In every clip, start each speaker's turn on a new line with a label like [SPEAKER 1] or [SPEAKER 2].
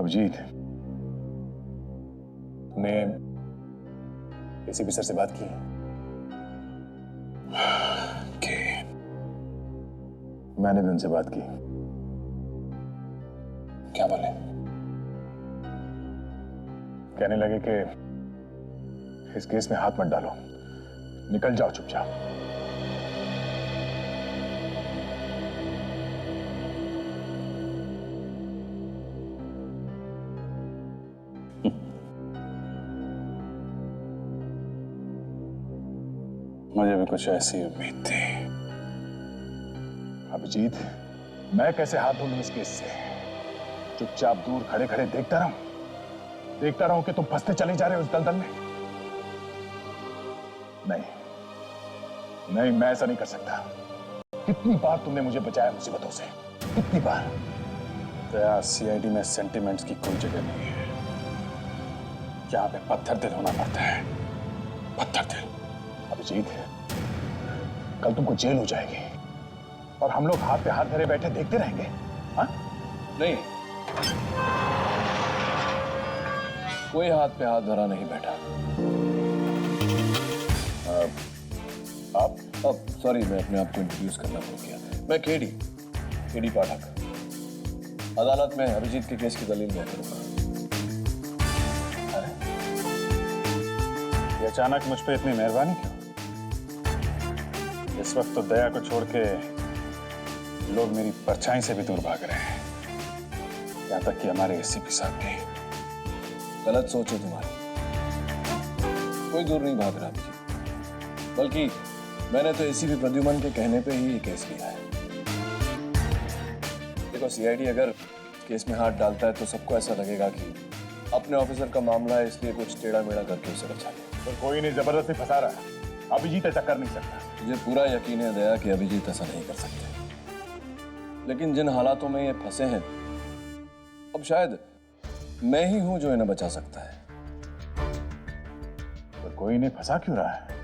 [SPEAKER 1] अभिजीत, तुमने ACP sir से बात की? मैंने भी उनसे बात की।
[SPEAKER 2] क्या बोले?
[SPEAKER 1] कहने लगे कि इस केस में हाथ मत डालो, निकल जाओ चुपचाप।
[SPEAKER 2] मुझे भी कुछ ऐसी उम्मीद थी।
[SPEAKER 1] अभिजीत, मैं कैसे हाथ धो लूं इस केस से? चुपचाप दूर खड़े खड़े देखता रहूं कि तुम फंसते चले जा रहे हो उस दलदल में? नहीं, मैं ऐसा नहीं कर सकता। कितनी बार तुमने मुझे बचाया मुसीबतों से, कितनी बार।
[SPEAKER 2] दया, सीआईडी में सेंटिमेंट्स की कोई जगह नहीं है। यहाँ पे पत्थर दिल होना पड़ता है, पत्थर दिल।
[SPEAKER 1] अभिजीत, कल तुमको जेल हो जाएगी और हम लोग हाथ पे हाथ धरे बैठे देखते रहेंगे? हाँ?
[SPEAKER 2] नहीं, कोई हाथ पे हाथ धरा नहीं बैठा।
[SPEAKER 1] आप?
[SPEAKER 2] अब सॉरी, मैं अपने आप को इंट्रोड्यूस करना भूल गया। मैं केडी पाठक। अदालत में अभिजीत के केस की दलील मैं करूंगा।
[SPEAKER 1] ये अचानक मुझ पे इतनी मेहरबानी क्यों? इस वक्त तो दया को छोड़ के लोग मेरी परछाई से भी दूर भाग रहे हैं, यहां तक कि हमारे एसीपी साहब भी।
[SPEAKER 2] गलत सोच है तुम्हारी। कोई दूर नहीं भाग रहा अभिजीत, बल्कि मैंने तो एसीपी प्रद्युमन के कहने पे ही ये केस लिया है। देखो, सीआईडी अगर केस में हाथ डालता है तो सबको ऐसा लगेगा कि अपने ऑफिसर का मामला है, इसलिए कुछ टेढ़ा मेढ़ा करके उसे बचा लिया।
[SPEAKER 1] तो कोई नहीं जबरदस्ती फंसा रहा है। अभिजीत ऐसा कर नहीं सकता।
[SPEAKER 2] मुझे पूरा यकीन है दया कि अभिजीत ऐसा नहीं कर सकते, लेकिन जिन हालातों में ये फंसे हैं, अब शायद मैं ही हूं जो इन्हें बचा सकता है।
[SPEAKER 1] तो कोई नहीं फंसा क्यों रहा है?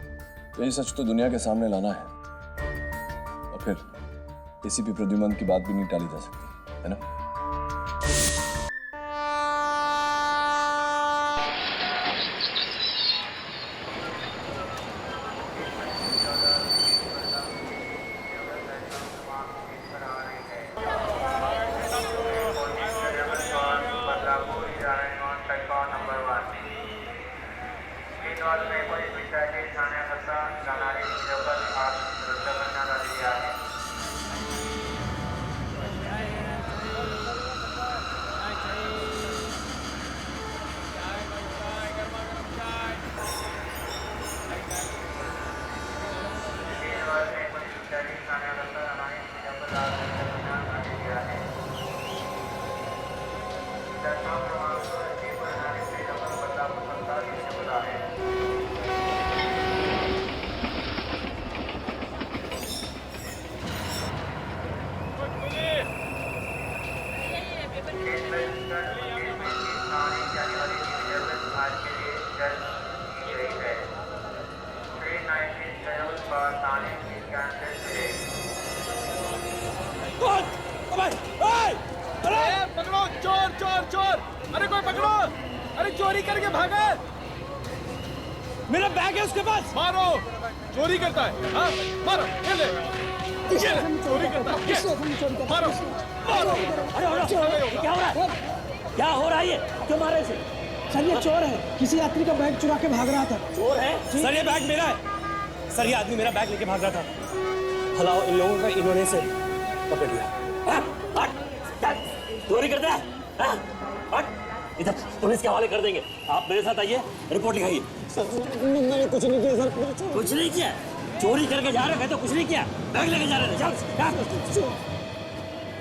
[SPEAKER 2] यही सच तो दुनिया के सामने लाना है, और फिर एसीपी प्रद्युमन की बात भी नहीं टाली जा सकती, है ना?
[SPEAKER 3] अरे कोई पकड़ो! अरे चोरी करके भागा! मेरा बैग है उसके पास। मारो! चोरी करता है। हाँ, मारो! ये ले! चोरी करता है। मारो! मारो!
[SPEAKER 4] अरे क्या हो रहा है? क्या हो रहा है ये? क्यों मारे इसे?
[SPEAKER 5] सर ये चोर है, किसी यात्री का बैग चुरा के भाग रहा था।
[SPEAKER 4] चोर है?
[SPEAKER 3] सर ये बैग मेरा है। सर ये आदमी मेरा बैग लेके भाग रहा था।
[SPEAKER 4] हलाओ इन लोगों का, इन्होंने से पकड़ लिया। चोरी करता है? इधर पुलिस के हवाले कर देंगे। आप मेरे साथ आइए, रिपोर्ट लिखाइए।
[SPEAKER 5] मैंने कुछ नहीं किया सर।
[SPEAKER 4] कुछ नहीं किया? चोरी करके जा रहे थे तो कुछ नहीं किया, बैग लेके जा रहे थे। चल।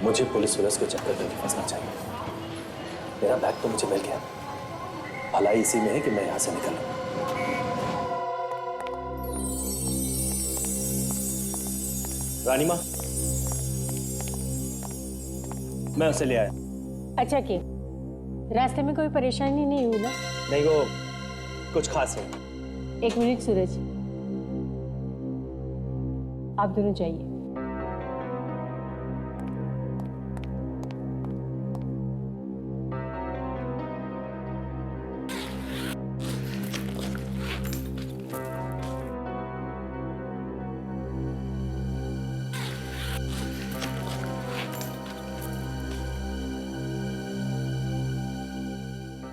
[SPEAKER 4] मुझे पुलिस वुलिस के चक्कर में नहीं फंसना चाहिए। मेरा बैग तो मुझे मिल गया, भलाई इसी में है कि मैं यहाँ से निकलूं। रानी माँ, मैं उसे ले आया।
[SPEAKER 6] अच्छा कि रास्ते में कोई परेशानी नहीं हुई ना?
[SPEAKER 4] नहीं, वो कुछ खास है।
[SPEAKER 6] एक मिनट सूरज, आप दोनों जाइए।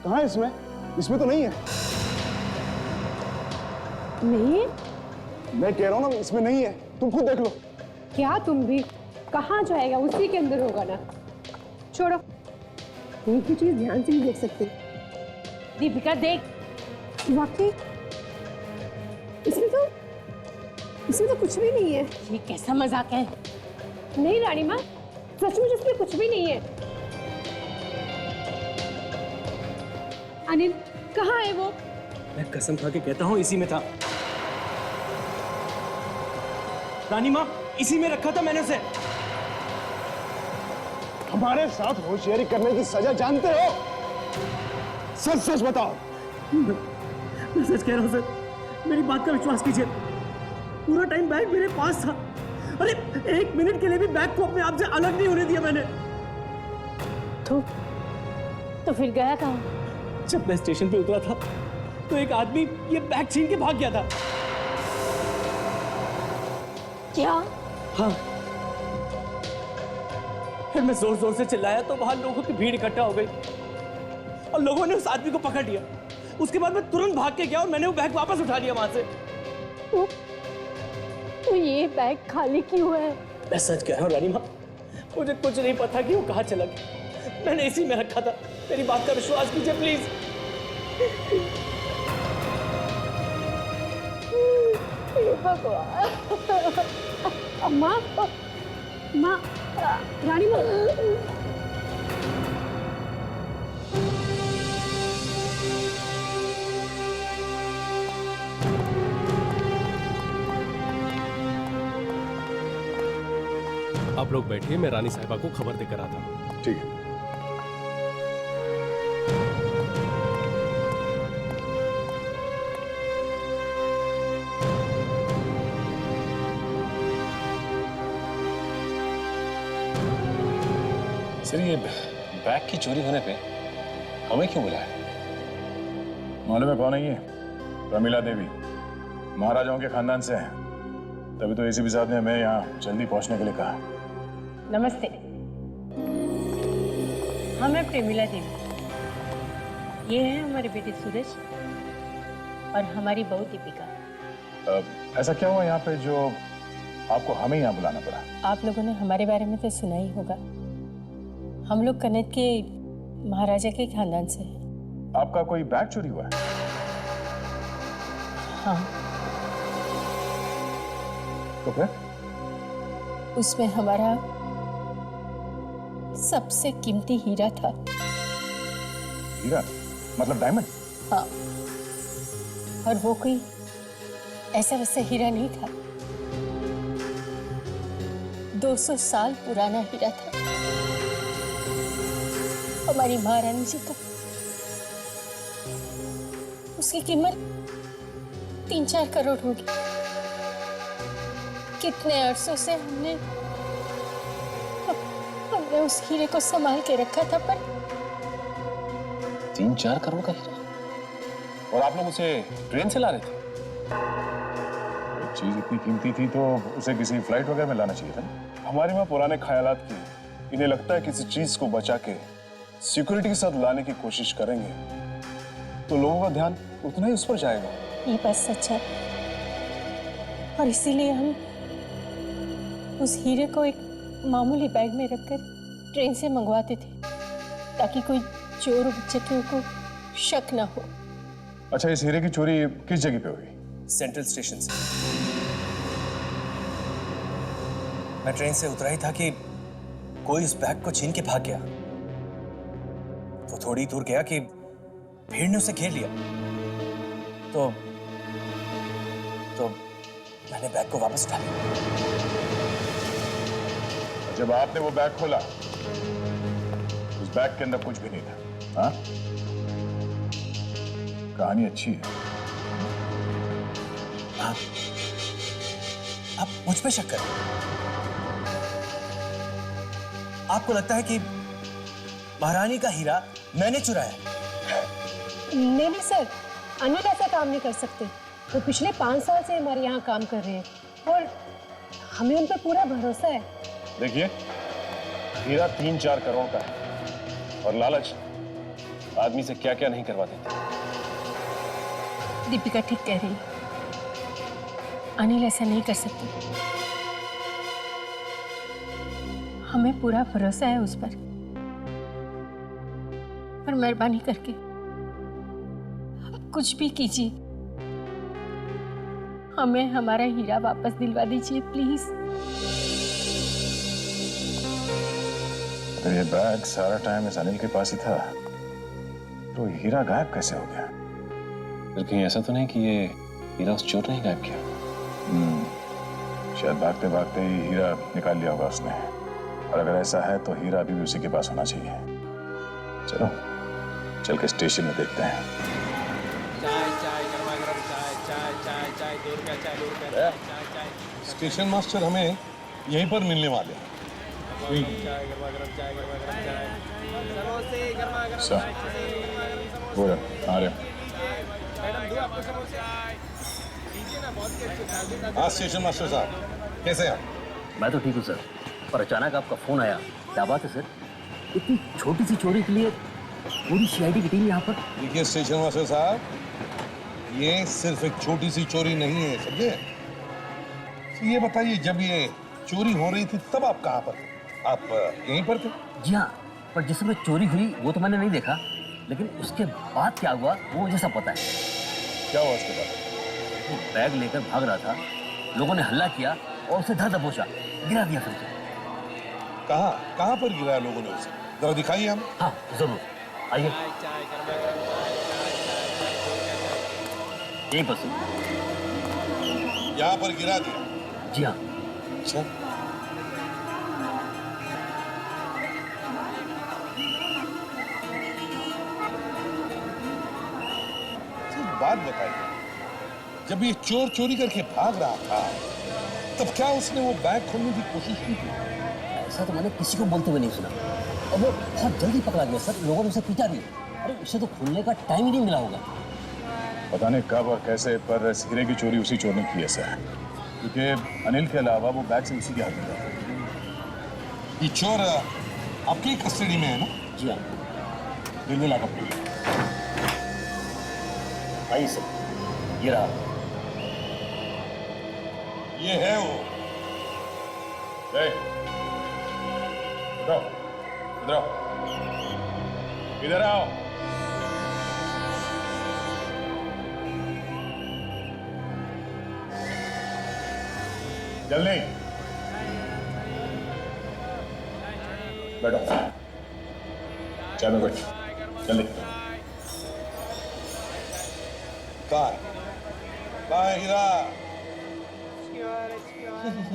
[SPEAKER 1] कहाँ है इसमें? इसमें तो नहीं है।
[SPEAKER 7] नहीं?
[SPEAKER 1] मैं कह रहा हूँ ना, इसमें नहीं है, तुम खुद देख लो।
[SPEAKER 7] क्या तुम भी? कहाँ जाएगा? उसी के अंदर होगा ना। छोड़ो, एक ही चीज ध्यान से नहीं देख सकते।
[SPEAKER 6] दीपिका देख,
[SPEAKER 7] वाकई इसमें तो कुछ भी नहीं है।
[SPEAKER 6] ये कैसा मजाक है?
[SPEAKER 7] नहीं रानी माँ, सचमुच इसमें कुछ भी नहीं है। अनिल, कहाँ है वो?
[SPEAKER 4] मैं कसम खा के कहता हूँ इसी में था। रानी माँ, इसी में रखा था मैंने उसे।
[SPEAKER 1] हमारे साथ होशियारी करने की सजा जानते हो? सच सच बताओ।
[SPEAKER 4] मैं सच कह रहा हूँ सर, मेरी बात का विश्वास कीजिए। पूरा टाइम बैग मेरे पास था। अरे 1 मिनट के लिए भी बैग को अपने आप से अलग नहीं होने दिया मैंने।
[SPEAKER 6] तो फिर गया कहाँ?
[SPEAKER 4] जब मैं स्टेशन पे उतरा था तो एक आदमी ये बैग छीन के भाग गया था।
[SPEAKER 6] क्या?
[SPEAKER 4] हाँ। फिर मैं जोर जोर से चिल्लाया तो वहां लोगों की भीड़ इकट्ठा हो गई और लोगों ने उस आदमी को पकड़ लिया। उसके बाद मैं तुरंत भाग के गया और मैंने वो बैग वापस उठा लिया वहां से।
[SPEAKER 6] तो ये बैग खाली क्यों है?
[SPEAKER 4] मैं सच कह रहा हूँ रानी माँ, मुझे कुछ नहीं पता कि वो कहाँ चला गया। मैंने इसी में रखा था। मेरी बात का विश्वास कीजिए प्लीज।
[SPEAKER 7] माँ, माँ, रानी माँ।
[SPEAKER 3] आप लोग बैठिए, मैं रानी साहिबा को खबर देकर आता हूँ।
[SPEAKER 1] ठीक है।
[SPEAKER 2] सर, ये बैग की चोरी होने पे हमें क्यों बुलाया?
[SPEAKER 1] मालूम है कौन है ये? प्रमिला देवी, महाराजाओं के खानदान से है। तभी तो एसीपी साहब ने हमें यहाँ जल्दी पहुंचने के लिए कहा।
[SPEAKER 6] नमस्ते, हम हैं प्रेमिला देवी। ये है हमारे बेटे सूरज और हमारी बहू दीपिका।
[SPEAKER 1] ऐसा क्या हुआ यहाँ पे जो आपको हमें यहाँ बुलाना पड़ा?
[SPEAKER 6] आप लोगों ने हमारे बारे में तो सुना ही होगा। हम लोग कनेक्ट के महाराजा के खानदान से हैं।
[SPEAKER 1] आपका कोई बैग चोरी हुआ है?
[SPEAKER 6] हाँ।
[SPEAKER 1] तो फिर?
[SPEAKER 6] उसमें हमारा सबसे कीमती हीरा था।
[SPEAKER 1] हीरा? मतलब डायमंड?
[SPEAKER 6] हाँ, और वो कोई ऐसा वैसा हीरा नहीं था। 200 साल पुराना हीरा था। हमारी महारानी जी का। उसकी कीमत 3-4 करोड़ होगी। कितने अरसों से हमने उस हीरे को संभाल के रखा था, पर
[SPEAKER 2] 3-4 करोड़ का हीरा? और आप लोग उसे ट्रेन से ला रहे थे?
[SPEAKER 1] चीज इतनी कीमती थी तो उसे किसी फ्लाइट वगैरह में लाना चाहिए था।
[SPEAKER 2] हमारे वहां पुराने ख्यालात की, इन्हें लगता है किसी चीज को बचा के सिक्योरिटी के साथ लाने की कोशिश करेंगे तो लोगों का ध्यान उतना ही उस पर जाएगा।
[SPEAKER 6] ये बात सच है, और इसीलिए हम उस हीरे को एक मामूली बैग में रखकर ट्रेन से मंगवाते थे, ताकि कोई चोर उचक्कियों को शक ना हो।
[SPEAKER 1] अच्छा, इस हीरे की चोरी किस जगह पे हुई?
[SPEAKER 4] सेंट्रल स्टेशन से। मैं ट्रेन से उतरा ही था कि कोई उस बैग को छीन के भाग गया। वो थोड़ी दूर गया कि भीड़ ने उसे घेर लिया। तो मैंने बैग को वापस उठा लिया।
[SPEAKER 1] जब आपने वो बैग खोला, उस बैग के अंदर कुछ भी नहीं था। हाँ? कहानी अच्छी है।
[SPEAKER 4] आप मुझ पे शक करें? आपको लगता है कि महारानी का हीरा मैंने चुराया?
[SPEAKER 7] नहीं सर, अनिल ऐसा काम नहीं कर सकते। वो पिछले 5 साल से हमारे यहाँ काम कर रहे हैं और हमें उन पर पूरा भरोसा है।
[SPEAKER 1] देखिए, हीरा 3-4 करोड़ का है और लालच
[SPEAKER 4] आदमी से क्या क्या नहीं करवा देते।
[SPEAKER 6] दीपिका ठीक कह रही है, अनिल ऐसा नहीं कर सकती। हमें पूरा भरोसा है उस पर मेहरबानी करके कुछ भी कीजिए, हमें हमारा हीरा वापस दिलवा दीजिए प्लीज।
[SPEAKER 1] तो ये बैग सारा टाइम इस अनिल के पास ही था, तो हीरा गायब कैसे हो गया?
[SPEAKER 4] फिर कहीं ऐसा तो नहीं कि ये हीरा उस चोर ने ही गायब किया?
[SPEAKER 1] शायद भागते भागते ही हीरा निकाल लिया होगा उसने, और अगर ऐसा है तो हीरा अभी भी उसी के पास होना चाहिए। चलो चल के स्टेशन में देखते हैं।
[SPEAKER 3] चाय चाय गरमा गरम चाय चाय चाय चाय 2 रुपया चाय 2 रुपया चाय चाय चाय
[SPEAKER 8] स्टेशन मास्टर हमें यहीं पर मिलने वाले हैं।
[SPEAKER 3] चाय गरमा गरम चाय समोसे गरमा गरम
[SPEAKER 1] सर,
[SPEAKER 3] चाय गरमा गरम समोसे।
[SPEAKER 1] वो रहा, आ रहे।
[SPEAKER 3] मैडम दो आपको समोसे दीजिए ना, बहुत ही अच्छे ताजे।
[SPEAKER 8] हाँ स्टेशन मास्टर साहब, कैसे हैं आप?
[SPEAKER 9] मैं तो ठीक हूँ सर, पर अचानक आपका फोन आया। क्या बात है सर? इतनी छोटी सी चोरी के लिए पूरी सीआईडी की टीम यहाँ पर?
[SPEAKER 8] देखिए स्टेशन मास्टर साहब, ये सिर्फ एक छोटी सी चोरी नहीं है, समझे? तो ये बताइए, जब ये चोरी हो रही थी तब आप कहाँ पर थे? आप यहीं पर थे?
[SPEAKER 9] जी हाँ, पर जिस समय चोरी हुई वो तो मैंने नहीं देखा, लेकिन उसके बाद क्या हुआ वो मुझे सब पता है।
[SPEAKER 1] क्या हुआ उसके बाद?
[SPEAKER 9] वो बैग लेकर भाग रहा था, लोगों ने हल्ला किया और उसे धर दबोचा, गिरा दिया फिर से।
[SPEAKER 8] कहाँ पर गिराया लोगों ने उसे? जरा दिखाइए हम।
[SPEAKER 9] हाँ जरूर, आइए
[SPEAKER 3] चाय गरमा गरम
[SPEAKER 9] यहीं पर से।
[SPEAKER 8] यहाँ पर गिरा दिया?
[SPEAKER 9] जी हाँ।
[SPEAKER 8] अच्छा, बात बताइए, जब ये चोर चोरी करके भाग रहा था तब क्या उसने वो बैग खोलने की कोशिश की थी?
[SPEAKER 9] ऐसा तो मैंने किसी को बोलते हुए नहीं सुना, और वो बहुत जल्दी पकड़ा गया सर, लोगों ने उसे पीटा भी। अरे उसे तो खोलने का टाइम ही नहीं मिला होगा।
[SPEAKER 1] पता नहीं कब और कैसे, पर इस हीरे की चोरी उसी चोर ने की है सर, क्योंकि अनिल के अलावा वो बैग से उसी के हाथ में था।
[SPEAKER 8] ये चोर आपकी कस्टडी में है ना?
[SPEAKER 9] जी हाँ।
[SPEAKER 1] दिल्ली लाकर पड़ी।
[SPEAKER 9] आइए सर, ये रहा।
[SPEAKER 8] ये है वो।
[SPEAKER 1] इधर आओ, इधर आओ। जल्दी बैठो, चाय में बैठो, जल्दी।
[SPEAKER 8] कहाँ है हीरा?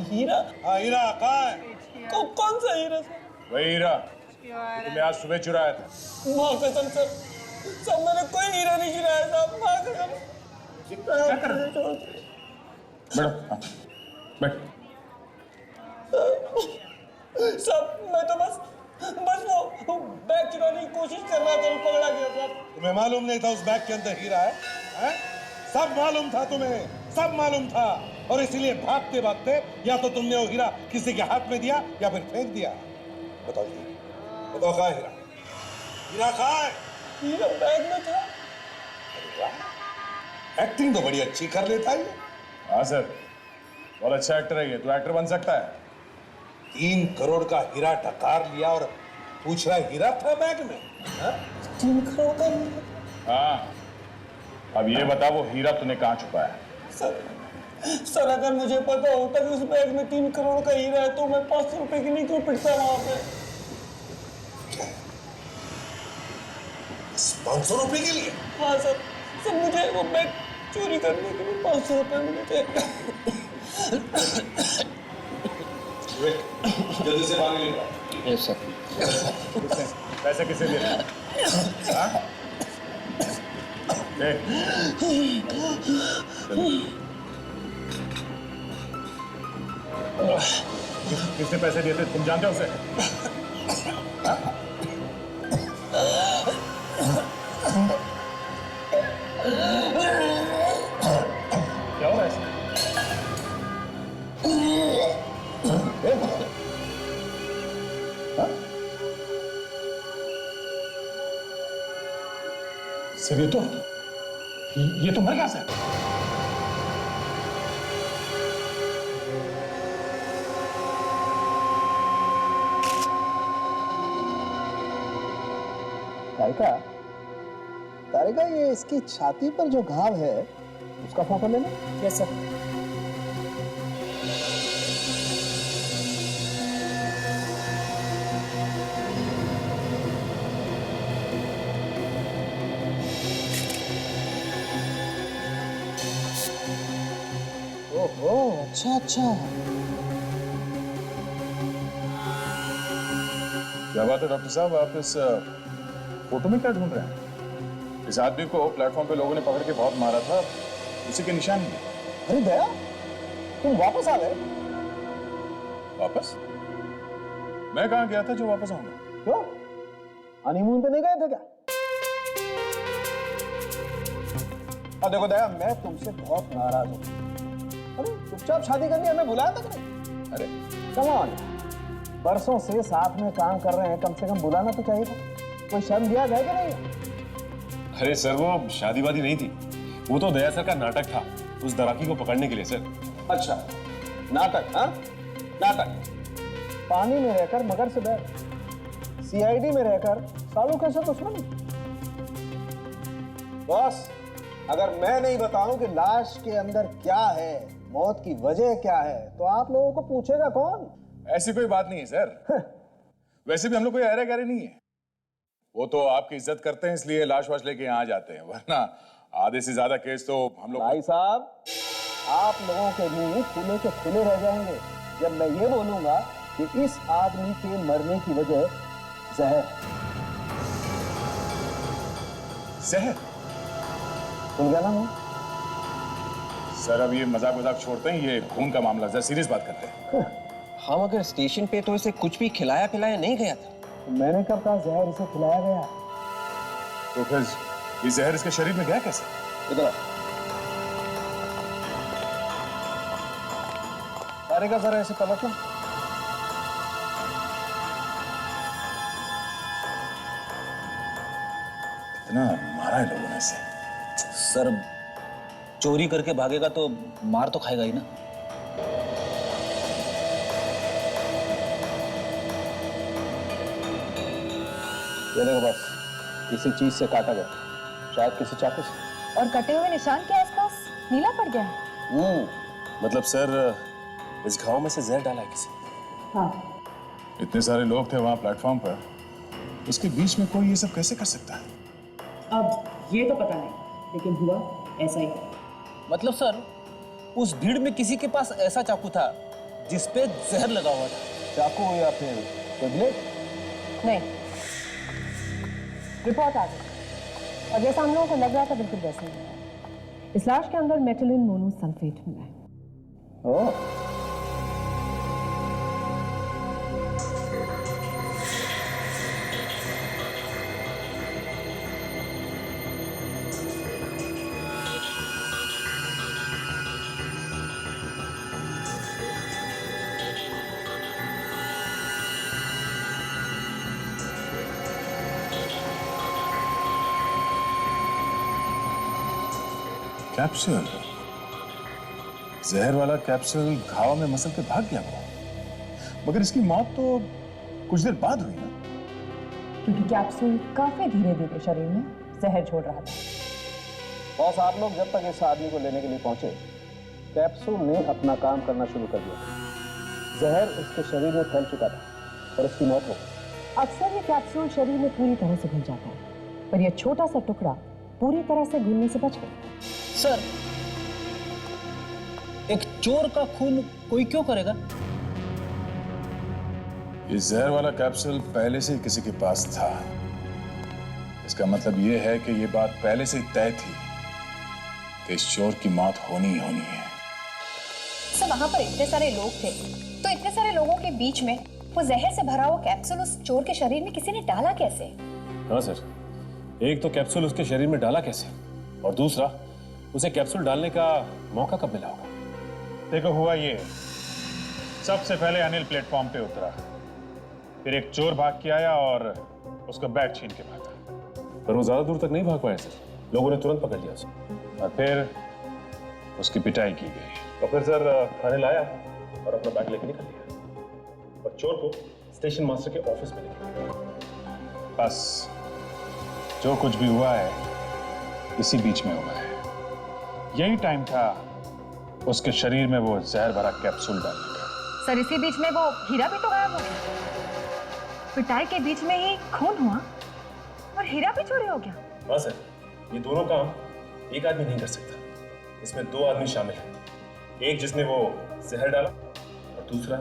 [SPEAKER 5] हीरा?
[SPEAKER 8] हाँ हीरा कहाँ है?
[SPEAKER 5] कौन सा हीरा सर?
[SPEAKER 1] वही हीरा तुमने आज सुबह चुराया था।
[SPEAKER 5] माँ कसम सर, मैंने कोई हीरा नहीं चुराया साहब, माँ कसम।
[SPEAKER 1] क्या कर रहे हो? बैठो, हाँ, बैठ।
[SPEAKER 5] साहब मैं तो बस वो बैग चुराने की कोशिश कर रहा था और पकड़ा गया साहब।
[SPEAKER 8] तुम्हें मालूम नहीं था उस बैग के अंदर हीरा है? हैं? सब मालूम था तुम्हें, सब मालूम था, और इसीलिए भागते भागते या तो तुमने वो हीरा किसी के हाथ में दिया या फिर फेंक दिया। बताओ जी, बताओ कहाँ है हीरा? हीरा कहाँ है?
[SPEAKER 5] हीरा बैग में था।
[SPEAKER 8] एक्टिंग तो बड़ी अच्छी कर लेता है ये।
[SPEAKER 1] हाँ सर, बहुत अच्छा एक्टर है ये, तो एक्टर बन सकता है।
[SPEAKER 8] 3 करोड़ का हीरा डकार लिया और पूछ रहा है हीरा था बैग में? हाँ?
[SPEAKER 5] 3 करोड़ का?
[SPEAKER 1] हाँ, अब ये बता वो हीरा तूने कहाँ छुपाया?
[SPEAKER 5] सर अगर मुझे पता होता कि उस बैग में 3 करोड़ का हीरा है तो मैं 500 रुपए की नहीं क्यों पिटता वहां पे?
[SPEAKER 8] 500 रुपए के लिए?
[SPEAKER 5] हाँ सर, मुझे वो बैग चोरी करने के लिए 500 रुपए मिले थे।
[SPEAKER 8] जल्दी से पानी लेकर।
[SPEAKER 9] Yes sir.
[SPEAKER 1] पैसे किसे दे रहे? हाँ? देख। किसने पैसे दिए थे, तुम जानते हो उसे? हाँ? क्या हो रहा है इसमें? हाँ? सर ये तो मर गया सर।
[SPEAKER 5] तारिका ये इसकी छाती पर जो घाव है उसका फोटो लेना।
[SPEAKER 7] Yes sir.
[SPEAKER 5] ओहो, अच्छा अच्छा।
[SPEAKER 1] क्या बात है डॉक्टर साहब, आप इस फोटो में क्या ढूंढ रहे हैं? इस आदमी को प्लेटफॉर्म पे लोगों ने पकड़ के बहुत मारा था, उसी के निशान भी।
[SPEAKER 5] अरे दया, तुम वापस आ गए?
[SPEAKER 1] वापस? मैं कहाँ गया था जो वापस आऊंगा?
[SPEAKER 5] क्यों, हनीमून पे नहीं गए थे क्या? अब देखो दया, मैं तुमसे बहुत नाराज हूँ। अरे चुपचाप शादी करनी, हमें बुलाया था कि नहीं?
[SPEAKER 1] अरे
[SPEAKER 5] कम ऑन, बरसों से साथ में काम कर रहे हैं, कम से कम बुलाना तो चाहिए था। कोई शर्म दिया जाए कि नहीं?
[SPEAKER 10] अरे सर, वो शादी वादी नहीं थी, वो तो दया सर का नाटक था उस दराकी को पकड़ने के लिए सर।
[SPEAKER 5] अच्छा, नाटक? हाँ, नाटक। पानी में रहकर मगर से डर, सीआईडी में रहकर सालू कैसे दुश्मन? बॉस, अगर मैं नहीं बताऊं कि लाश के अंदर क्या है, मौत की वजह क्या है, तो आप लोगों को पूछेगा कौन?
[SPEAKER 1] ऐसी कोई बात नहीं है सर। वैसे भी हम लोग कोई अरे गहरे नहीं है, वो तो आपकी इज्जत करते हैं इसलिए लाश वाश लेके यहाँ आ जाते हैं, वरना आधे से ज्यादा केस तो हम लोग।
[SPEAKER 5] भाई साहब, आप लोगों के मुंह खुले के खुले रह जाएंगे जब मैं ये बोलूंगा कि इस आदमी के मरने की वजह जहर।
[SPEAKER 1] जहर?
[SPEAKER 5] सुन गया ना मैं?
[SPEAKER 1] सर अब ये मजाक वजाक छोड़ते हैं, ये खून का मामला, जरा सीरियस बात करते हैं।
[SPEAKER 11] हाँ, मगर स्टेशन पे तो इसे कुछ भी खिलाया पिलाया नहीं गया था।
[SPEAKER 5] मैंने कब कहा जहर इसे खिलाया गया?
[SPEAKER 1] तो फिर ये जहर इसके शरीर में गया कैसे?
[SPEAKER 5] इधर तारिका, जरा ऐसे पलटना।
[SPEAKER 1] इतना मारा है लोगों ने इसे।
[SPEAKER 11] सर, चोरी करके भागेगा तो मार तो खाएगा ही ना।
[SPEAKER 5] ये देखो बस, किसी चीज से काटा गया, शायद किसी चाकू से।
[SPEAKER 7] और कटे हुए निशान के आसपास नीला पड़ गया है।
[SPEAKER 10] मतलब सर, इस घाव में से जहर डाला है किसी ने।
[SPEAKER 7] हाँ।
[SPEAKER 1] इतने सारे लोग थे वहां प्लेटफॉर्म पर, उसके बीच में कोई ये सब कैसे कर सकता है?
[SPEAKER 12] अब ये तो पता नहीं, लेकिन हुआ ऐसा ही।
[SPEAKER 11] मतलब सर, उस भीड़ में किसी के पास ऐसा चाकू था जिसपे जहर लगा हुआ था।
[SPEAKER 5] चाकू या फिर कोई ब्लेड?
[SPEAKER 7] नहीं, रिपोर्ट आ गई और जैसा हम लोगों को लग रहा था बिल्कुल वैसा ही है। इस लाश के अंदर मेटिलिन मोनोसल्फेट मिला है।
[SPEAKER 5] ओह,
[SPEAKER 1] कैप्सूल, जहर वाला कैप्सूल घाव में मसल के भाग गया वो, मगर इसकी मौत तो कुछ देर बाद हुई ना?
[SPEAKER 12] क्योंकि कैप्सूल काफी धीरे धीरे शरीर में जहर छोड़ रहा था।
[SPEAKER 5] बॉस, आप लोग जब तक इस आदमी को लेने के लिए पहुंचे, कैप्सूल ने अपना काम करना शुरू कर दिया। जहर उसके शरीर में फैल चुका था और उसकी मौत हो गई।
[SPEAKER 12] अक्सर ये कैप्सूल शरीर में पूरी तरह से घुल जाता है, पर यह छोटा सा टुकड़ा पूरी तरह से घुलने से बच गया।
[SPEAKER 11] सर, एक चोर का खून कोई क्यों करेगा?
[SPEAKER 1] ये जहर वाला कैप्सूल पहले से ही किसी के पास था। इसका मतलब ये है कि ये बात पहले से ही तय थी कि इस चोर की मौत होनी ही होनी है।
[SPEAKER 13] सर, वहां पर इतने सारे लोग थे, तो इतने सारे लोगों के बीच में वो जहर से भरा हुआ कैप्सूल उस चोर के शरीर में किसी ने डाला कैसे?
[SPEAKER 10] हाँ सर, एक तो कैप्सूल उसके शरीर में डाला कैसे, और दूसरा उसे कैप्सूल डालने का मौका कब मिला होगा?
[SPEAKER 14] देखो, हुआ ये, सबसे पहले अनिल प्लेटफॉर्म पे उतरा, फिर एक चोर भाग के आया और उसका बैग छीन के भागा।
[SPEAKER 10] पर वो ज्यादा दूर तक नहीं भाग पाया सर। लोगों ने तुरंत पकड़ लिया उसे और फिर उसकी पिटाई की गई। तो फिर सर थाने लाया और अपना बैग लेके निकल लिया और चोर को स्टेशन मास्टर के ऑफिस में लेके गया। बस जो कुछ भी हुआ है इसी बीच में हुआ है। यही टाइम था उसके शरीर में वो जहर भरा कैप्सूल डालने का।
[SPEAKER 13] सर इसी बीच में वो हीरा भी तो गायब हो गया। पिटाई के बीच में ही खून हुआ और हीरा भी चोरी हो गया।
[SPEAKER 10] हाँ सर, ये दोनों काम एक आदमी नहीं कर सकता, इसमें दो आदमी शामिल हैं। एक जिसने वो जहर डाला और दूसरा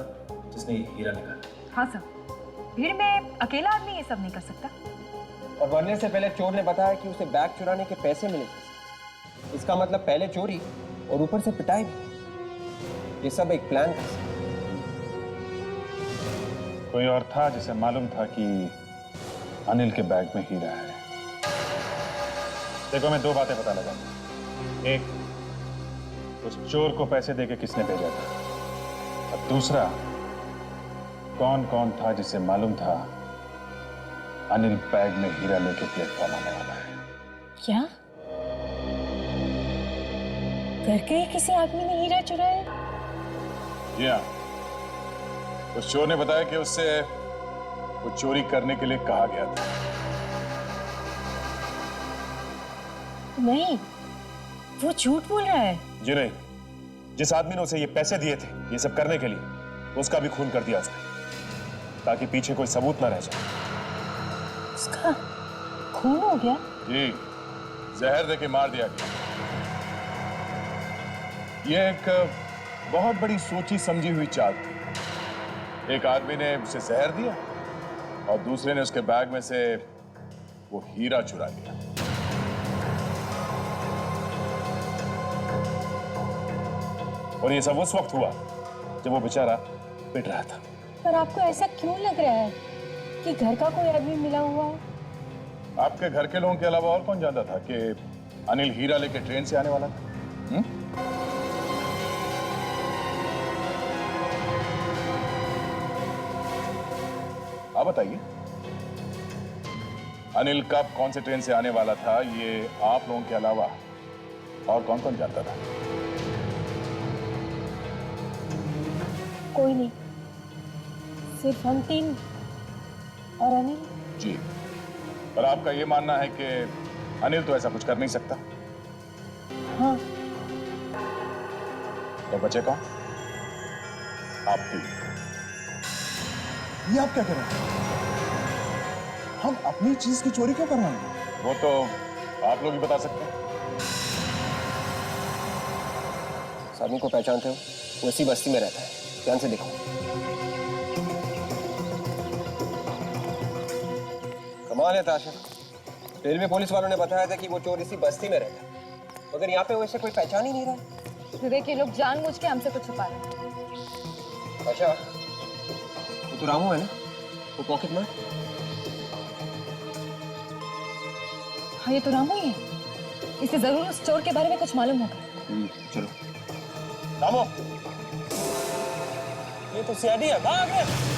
[SPEAKER 10] जिसने ये हीरा निकाला।
[SPEAKER 13] हाँ सर, भीड़ में अकेला आदमी ये सब नहीं कर सकता।
[SPEAKER 15] और मरने से पहले चोर ने बताया कि उसे बैग चुराने के पैसे मिले थे। इसका मतलब पहले चोरी और ऊपर से पिटाई भी। ये सब एक प्लान था।
[SPEAKER 10] कोई और था जिसे मालूम था कि अनिल के बैग में हीरा है। देखो, मैं दो बातें पता लगा। एक, उस चोर को पैसे देके किसने भेजा था, और दूसरा, कौन कौन था जिसे मालूम था अनिल बैग में हीरा लेके प्लेटफॉर्म आने वाला है।
[SPEAKER 6] क्या घर के ही किसी आदमी ने हीरा चुराया?
[SPEAKER 1] जी हाँ, उस चोर ने बताया कि उससे वो चोरी करने के लिए कहा गया था।
[SPEAKER 6] नहीं, वो झूठ बोल रहा है।
[SPEAKER 10] जी नहीं, जिस आदमी ने उसे ये पैसे दिए थे ये सब करने के लिए, उसका भी खून कर दिया उसने, ताकि पीछे कोई सबूत ना रह जाए।
[SPEAKER 6] उसका खून हो गया?
[SPEAKER 1] जी, जहर देके मार दिया गया। ये एक बहुत बड़ी सोची समझी हुई चाल थी। एक आदमी ने उसे जहर दिया और दूसरे ने उसके बैग में से वो हीरा चुरा लिया।
[SPEAKER 10] और ये सब उस वक्त हुआ जब वो बेचारा पिट रहा था।
[SPEAKER 6] पर आपको ऐसा क्यों लग रहा है कि घर का कोई आदमी मिला हुआ है?
[SPEAKER 1] आपके घर के लोगों के अलावा और कौन जानता था कि अनिल हीरा लेके ट्रेन से आने वाला था? आप बताइए, अनिल कब कौन से ट्रेन से आने वाला था, ये आप लोगों के अलावा और कौन कौन जानता था?
[SPEAKER 6] कोई नहीं, सिर्फ हम तीन और अनिल।
[SPEAKER 1] जी, पर आपका ये मानना है कि अनिल तो ऐसा कुछ कर नहीं सकता?
[SPEAKER 6] हाँ।
[SPEAKER 1] तो बचे कौन? आप तीन।
[SPEAKER 16] ये आप क्या कर रहे हैं? हम अपनी चीज की चोरी क्यों करवाएंगे?
[SPEAKER 1] वो तो आप लोग ही बता सकते हैं।
[SPEAKER 15] इस आदमी को पहचानते हो? वो इसी बस्ती में रहता है, ध्यान से देखो। कमाल है ताशा, रेलवे पुलिस वालों ने बताया था कि वो चोर इसी बस्ती में रहता है, मगर यहाँ पे वैसे कोई पहचान ही नहीं रहा।
[SPEAKER 13] विवेक, ये लोग जानबूझ के हमसे कुछ छुपा रहे हैं।
[SPEAKER 15] अच्छा, वो तो रामू है ना, वो पॉकेट मार।
[SPEAKER 13] हाँ, ये तो रामू ही है। इसे जरूर उस चोर के बारे में कुछ मालूम होगा।
[SPEAKER 15] चलो।
[SPEAKER 11] रामू, ये तो सीआईडी है, भाग आगे।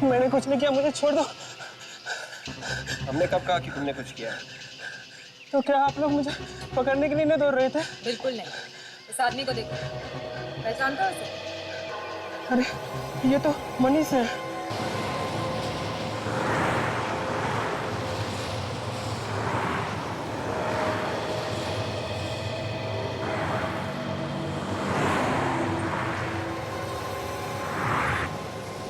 [SPEAKER 15] मैंने कुछ नहीं किया, मुझे छोड़ दो। हमने कब कहा कि तुमने कुछ किया है?
[SPEAKER 11] तो क्या आप लोग मुझे पकड़ने के लिए नहीं दौड़ रहे थे?
[SPEAKER 13] बिल्कुल नहीं। इस आदमी को देखो, पहचानते हो उसे?
[SPEAKER 11] अरे, ये तो मनीष है।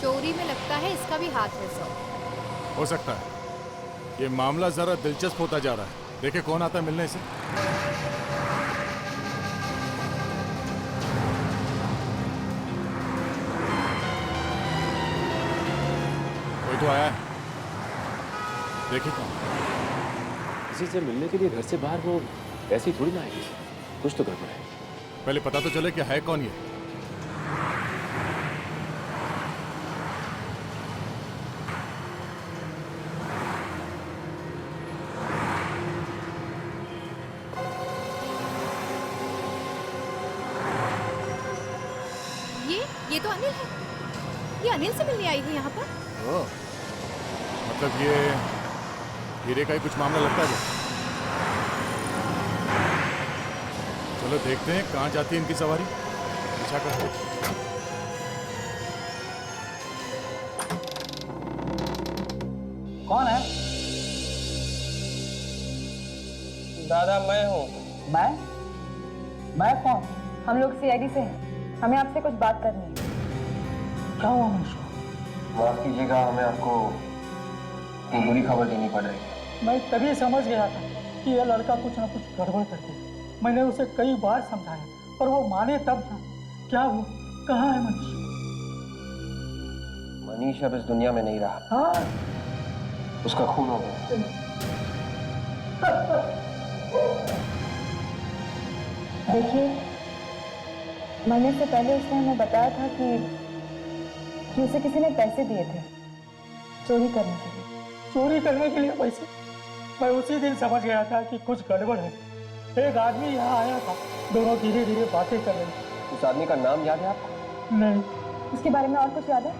[SPEAKER 17] चोरी में लगता है इसका भी हाथ है सर।
[SPEAKER 18] हो सकता है। ये मामला जरा दिलचस्प होता जा रहा है। देखे कौन आता है मिलने से। कोई तो आया है, देखिए कौन।
[SPEAKER 10] किसी से मिलने के लिए घर से बाहर वो ऐसे ही थोड़ी ना आएगी, कुछ तो गड़बड़ है।
[SPEAKER 18] पहले पता तो चले कि है कौन ये।
[SPEAKER 17] ये तो अनिल है। ये अनिल से मिलने आई है यहाँ पर।
[SPEAKER 18] ओह, मतलब ये हीरे का ही कुछ मामला लगता है क्या? चलो देखते हैं कहाँ जाती है इनकी सवारी। पीछा करते हैं।
[SPEAKER 15] कौन है? दादा मैं हूँ।
[SPEAKER 12] मैं कौन? हम लोग सीआईडी से हैं। हमें आपसे कुछ बात करनी है।
[SPEAKER 15] क्या हुआ मुझको? माफ कीजिएगा, हमें आपको एक बुरी खबर देनी पड़ रही है।
[SPEAKER 19] मैं तभी समझ गया था कि यह लड़का कुछ ना कुछ गड़बड़ करते। मैंने उसे कई बार समझाया पर वो माने तब ना। क्या वो कहाँ है मनीष?
[SPEAKER 15] मनीष अब इस दुनिया में नहीं रहा।
[SPEAKER 19] हाँ,
[SPEAKER 15] उसका खून हो गया।
[SPEAKER 12] देखिए, मरने से पहले उसने हमें बताया था कि उसे किसी ने पैसे दिए थे चोरी करने के लिए।
[SPEAKER 19] चोरी करने के लिए पैसे? मैं उसी दिन समझ गया था कि कुछ गड़बड़ है। एक आदमी यहाँ आया था, दोनों धीरे धीरे बातें कर रहे थे।
[SPEAKER 15] उस आदमी का नाम याद है आपको?
[SPEAKER 19] नहीं।
[SPEAKER 12] उसके बारे में और कुछ याद है?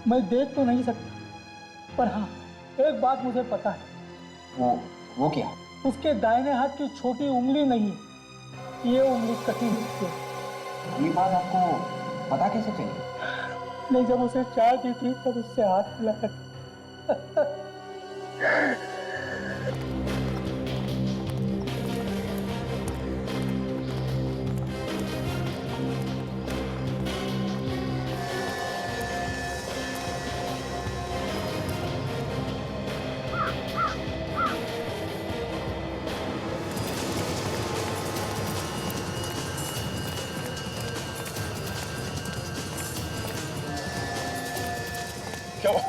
[SPEAKER 19] मैं देख तो नहीं सकता, पर हाँ एक बात मुझे पता है।
[SPEAKER 15] वो क्या?
[SPEAKER 19] उसके दाहिने हाथ की छोटी उंगली नहीं है, ये उंगली कटी हुई है।
[SPEAKER 15] ये बात आपको पता कैसे चली?
[SPEAKER 19] नहीं, जब उसे चाय दी थी तब उससे हाथ मिलाया था।
[SPEAKER 1] क्या हुआ?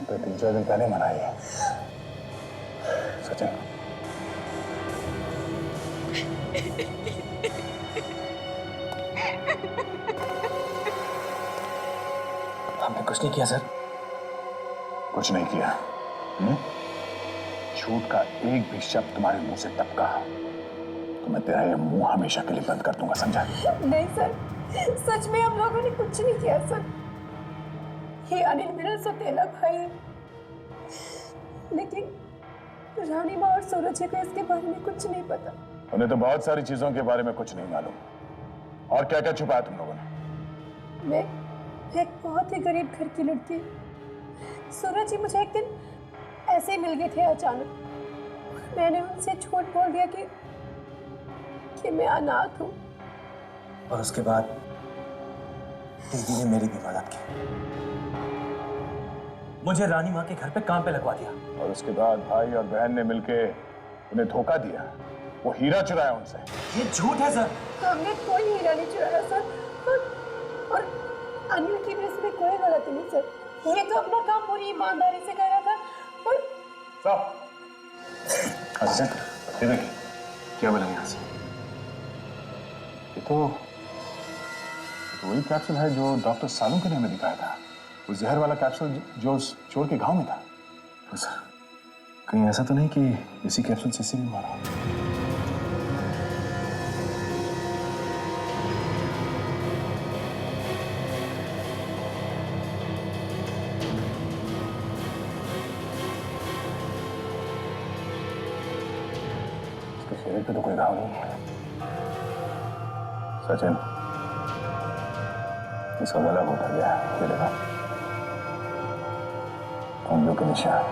[SPEAKER 1] तो 3-4 दिन पहले मनाई है सचिन।
[SPEAKER 4] हमने कुछ नहीं किया सर।
[SPEAKER 1] कुछ नहीं किया? झूठ का एक भी शब्द तुम्हारे मुंह से टपका तो मैं तेरा ये मुंह हमेशा के लिए बंद कर दूंगा, समझा?
[SPEAKER 7] नहीं सर, सच में हम लोगों ने कुछ नहीं किया सर। ये अनिल मेरा सौतेला भाई है, लेकिन रानी माँ और सूरज को इसके बारे में कुछ नहीं पता।
[SPEAKER 1] उन्हें तो बहुत सारी चीजों के बारे में कुछ नहीं मालूम। और क्या क्या छुपाया तुम लोगों ने?
[SPEAKER 7] मैं एक बहुत ही गरीब घर की लड़की। सूरज जी मुझे एक दिन ऐसे ही मिल गए थे अचानक। मैंने उनसे झूठ बोल दिया कि मैं अनाथ हूँ।
[SPEAKER 4] और उसके बाद दीदी ने मेरी भी मदद की, मुझे रानी माँ के घर पे काम पे लगवा दिया।
[SPEAKER 1] और उसके बाद भाई और बहन ने मिलके उन्हें धोखा दिया, वो हीरा चुराया उनसे।
[SPEAKER 4] ये झूठ है सर।
[SPEAKER 7] हमने कोई हीरा नहीं चुराया सर, और अनिल की भी इसमें कोई गलती नहीं सर। ये तो अपना काम पूरी ईमानदारी से कर रहा था। और
[SPEAKER 1] अच्छा ये देखिए क्या बना यहाँ से। ये तो वही कैप्सूल है जो डॉक्टर सालुंके ने हमें दिखाया था, वो जहर वाला कैप्सूल जो उस चोर के घाव में था। तो सर कहीं ऐसा तो नहीं कि इसी कैप्सूल से इसी भी मारा? इसके शरीर पे तो कोई घाव नहीं है। सचिन इसका गला घोटा गया, ये देखा उंगलियों के निशान।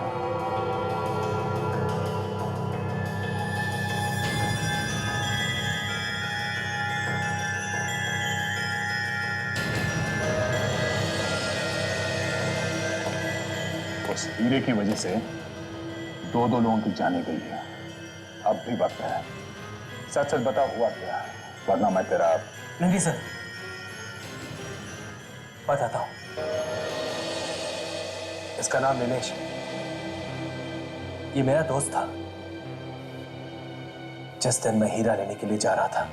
[SPEAKER 1] उस हीरे की वजह से दो लोगों की जानें गई है। अब भी वक्त है, सच सच बता हुआ क्या, वरना मैं तेरा।
[SPEAKER 4] नहीं सर, बताता हूं। इसका नाम नीलेश है। ये मेरा दोस्त था। जिस दिन मैं हीरा लेने के लिए जा रहा था,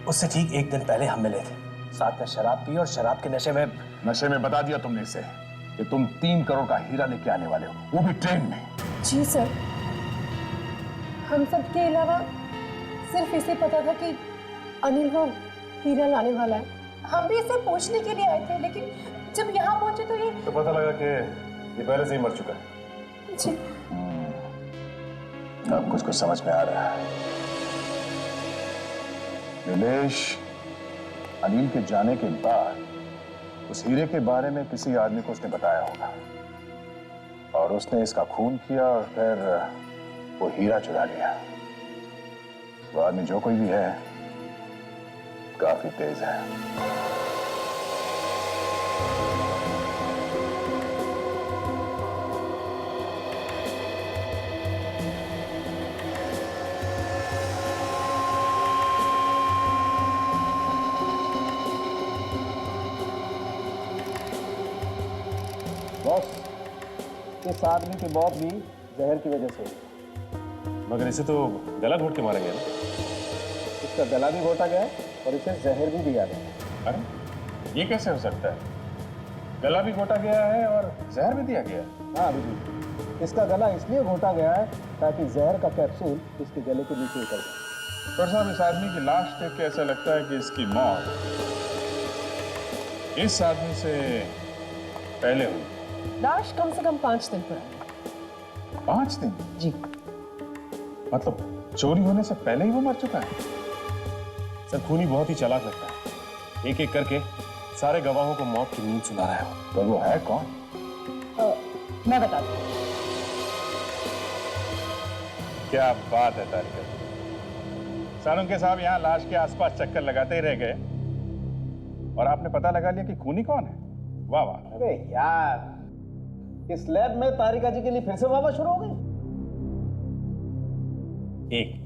[SPEAKER 4] उससे ठीक एक दिन पहले हम मिले थे। साथ में शराब पी और शराब के नशे में
[SPEAKER 1] बता दिया तुमने इसे कि तुम 3 करोड़ का हीरा लेके आने वाले हो, वो भी ट्रेन में।
[SPEAKER 7] जी सर, हम सब के अलावा सिर्फ इसे पता था कि अनिल वो हीरा लाने वाला है। हम भी इसे पूछने के लिए आए थे, लेकिन जब यहाँ पहुंचे तो ये
[SPEAKER 10] पता लगा कि ये पहले से ही मर चुका है।
[SPEAKER 7] जी।
[SPEAKER 1] अब कुछ समझ में आ रहा है। नीलेश अनिल के जाने के बाद उस हीरे के बारे में किसी आदमी को उसने बताया होगा, और उसने इसका खून किया और फिर वो हीरा चुरा लिया। वो आदमी जो कोई भी है, काफी तेज है।
[SPEAKER 5] बॉस, इस आदमी की मौत भी जहर की वजह से हुई।
[SPEAKER 10] मगर इसे तो गला घोट के मारेंगे ना?
[SPEAKER 5] इसका गला भी घोटा गया है और इसे जहर भी दिया गया।
[SPEAKER 10] अरे ये कैसे हो सकता है? गला भी घोटा गया है और जहर भी दिया गया है?
[SPEAKER 5] हाँ अभिजीत, इसका गला इसलिए घोटा गया है ताकि जहर का कैप्सूल इसके गले के नीचे उतर जाए।
[SPEAKER 1] डॉक्टर साहब, इस आदमी की लाश देख के ऐसा लगता है कि इसकी मौत इस आदमी से पहले हुई।
[SPEAKER 6] लाश कम से कम 5 दिन पुरानी।
[SPEAKER 1] 5 दिन?
[SPEAKER 6] जी।
[SPEAKER 10] मतलब चोरी होने से पहले ही वो मर चुका है? सर, खूनी बहुत ही चालाक लगता है। एक एक करके सारे गवाहों को मौत की नींद सुना रहा है।
[SPEAKER 1] तो वो है कौन?
[SPEAKER 6] मैं बताती हूँ।
[SPEAKER 14] क्या बात है तारिका। सालुंके साहब यहाँ लाश के आसपास चक्कर लगाते ही रह गए और आपने पता लगा लिया कि खूनी कौन है। वाह वाह।
[SPEAKER 5] अरे यार, इस लैब में तारिका जी के लिए फिर से वाह शुरू हो गई।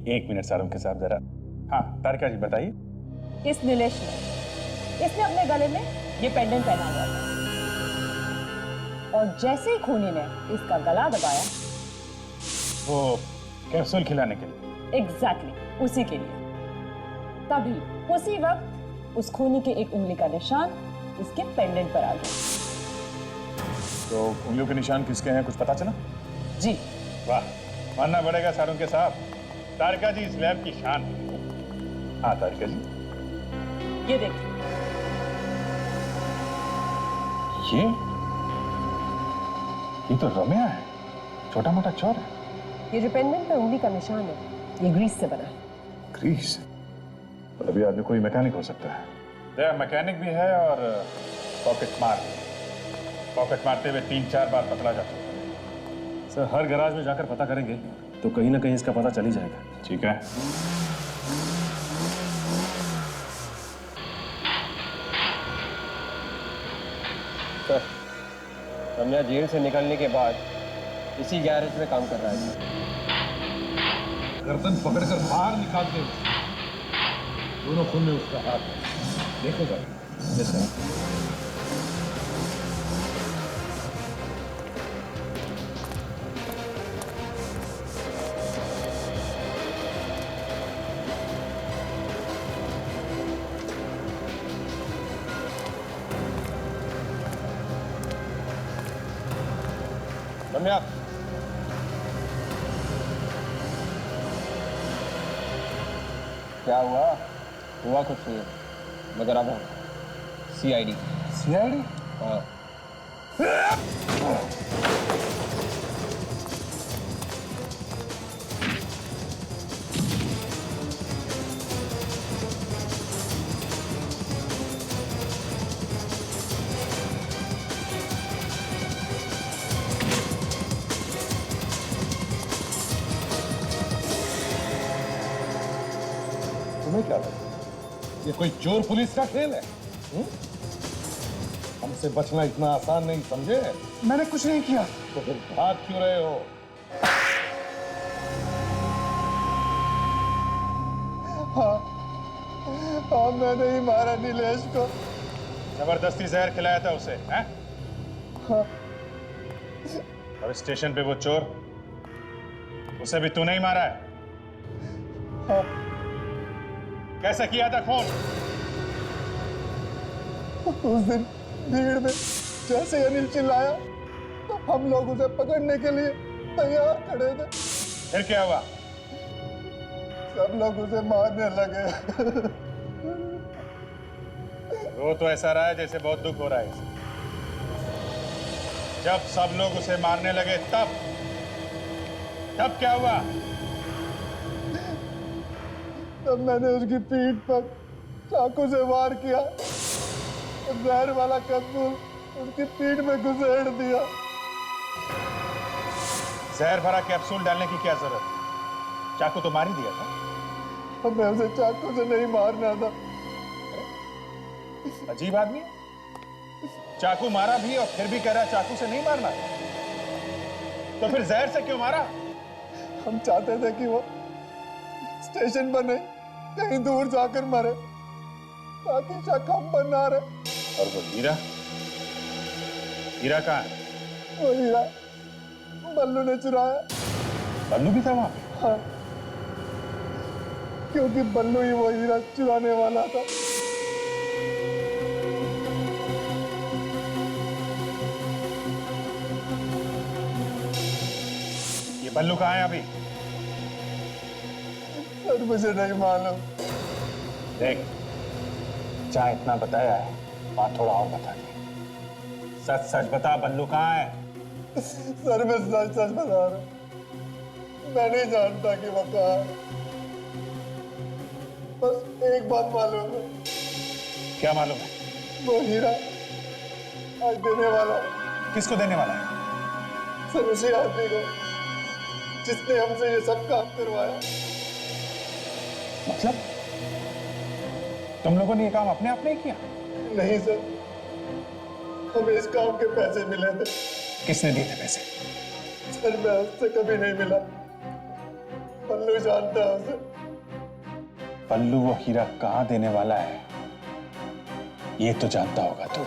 [SPEAKER 10] एक मिनट सालुंके साहब, जरा। हाँ तारिका जी बताइए।
[SPEAKER 6] इस नीलेश ने इसने अपने गले में ये पेंडेंट पहना हुआ था, और जैसे ही खूनी ने इसका गला दबाया,
[SPEAKER 10] वो कैप्सूल खिलाने के लिए?
[SPEAKER 6] एग्जैक्टली उसी के लिए। तभी उसी वक्त उस खूनी के एक उंगली का निशान इसके पेंडेंट पर आ गया।
[SPEAKER 10] तो उंगलियों के निशान किसके हैं, कुछ पता चला?
[SPEAKER 6] जी।
[SPEAKER 14] वाह, मानना पड़ेगा सालुंके साहब, तारिका जी इस लैब की शान है। हाँ तारिका जी,
[SPEAKER 6] ये देखिए।
[SPEAKER 10] ये तो रम्या है, छोटा मोटा चोर है।
[SPEAKER 6] ये जो पेंडेंट पे उंगली का निशान है, ये ग्रीस से बना है।
[SPEAKER 10] ग्रीस? तो अभी आदमी कोई मैकेनिक हो सकता है।
[SPEAKER 14] मैकेनिक भी है और पॉकेट मार भी। पॉकेट मारते हुए 3-4 बार पकड़ा जा चुका है।
[SPEAKER 10] सर, हर गैराज में जाकर पता करेंगे तो कहीं ना कहीं इसका पता चल ही जाएगा।
[SPEAKER 1] ठीक है।
[SPEAKER 15] सर, रम्या जेल से निकलने के बाद इसी गैरेज में काम कर रहा है।
[SPEAKER 8] गर्दन पकड़कर बाहर निकालते हुए दोनों खून में उसका हाथ है। देखो जरा। जैसे
[SPEAKER 15] रम्या, क्या हुआ? हुआ कुछ नहीं, मगर अब CID।
[SPEAKER 8] CID?
[SPEAKER 15] हाँ।
[SPEAKER 8] तुम्हें क्या लगता है ये कोई चोर पुलिस का खेल है? हमसे बचना इतना आसान नहीं, समझे?
[SPEAKER 16] मैंने कुछ नहीं किया।
[SPEAKER 8] तो फिर भाग क्यों रहे हो?
[SPEAKER 16] हाँ, मैंने ही मारा नीलेश को।
[SPEAKER 14] जबरदस्ती जहर खिलाया था उसे, हैं?
[SPEAKER 16] हाँ।
[SPEAKER 14] और स्टेशन पे वो चोर, उसे भी तूने ही मारा है?
[SPEAKER 16] हाँ।
[SPEAKER 14] कैसे किया था खून?
[SPEAKER 16] उस दिन भीड़ में जैसे अनिल चिल्लाया तो हम लोग उसे पकड़ने के लिए तैयार खड़े थे।
[SPEAKER 14] फिर क्या हुआ?
[SPEAKER 16] सब लोग उसे मारने लगे।
[SPEAKER 14] वो तो ऐसा रहा है जैसे बहुत दुख हो रहा है इसे। जब सब लोग उसे मारने लगे तब क्या हुआ?
[SPEAKER 16] तब मैंने उसकी पीठ पर चाकू से वार किया, जहर वाला कैप्सूल उसकी पीठ में घुसेड़ दिया।
[SPEAKER 14] जहर भरा कैप्सूल डालने की क्या जरूरत? चाकू तो मार ही दिया था।
[SPEAKER 16] हमें उसे चाकू से नहीं मारना था।
[SPEAKER 14] अजीब आदमी, चाकू मारा भी और फिर भी कह रहा चाकू से नहीं मारना। तो फिर जहर से क्यों मारा?
[SPEAKER 16] हम चाहते थे कि वो स्टेशन पर नहीं, कहीं दूर जाकर मरे, ताकि शक हम पर ना रहे।
[SPEAKER 14] और वो हीरा कहाँ है?
[SPEAKER 16] वो हीरा बल्लू ने चुराया।
[SPEAKER 14] बल्लू भी था वहां?
[SPEAKER 16] हाँ, क्योंकि बल्लू ही वो हीरा चुराने वाला था।
[SPEAKER 14] ये बल्लू कहाँ है अभी?
[SPEAKER 16] सर मुझे नहीं मालूम।
[SPEAKER 14] देख, जहाँ इतना बताया है बात थोड़ा और बता दे। सच सच बता, बल्लू कहाँ है?
[SPEAKER 16] सर मैं सच सच बता रहा हूँ, मैं नहीं जानता कि वो कहाँ है। बस एक बात मालूम है।
[SPEAKER 14] क्या मालूम है?
[SPEAKER 16] वो हीरा आज देने वाला है।
[SPEAKER 14] किसको देने वाला है?
[SPEAKER 16] सर उसी आदमी को जिसने हमसे ये सब काम करवाया।
[SPEAKER 14] मतलब तुम लोगों ने ये काम अपने आप नहीं किया?
[SPEAKER 16] नहीं सर, हमें इस काम के पैसे मिले थे।
[SPEAKER 14] किसने दिए थे पैसे?
[SPEAKER 16] सर मैं उससे कभी नहीं मिला। पल्लू जानता है उसे।
[SPEAKER 14] पल्लू वो हीरा कहाँ देने वाला है ये तो जानता होगा तू।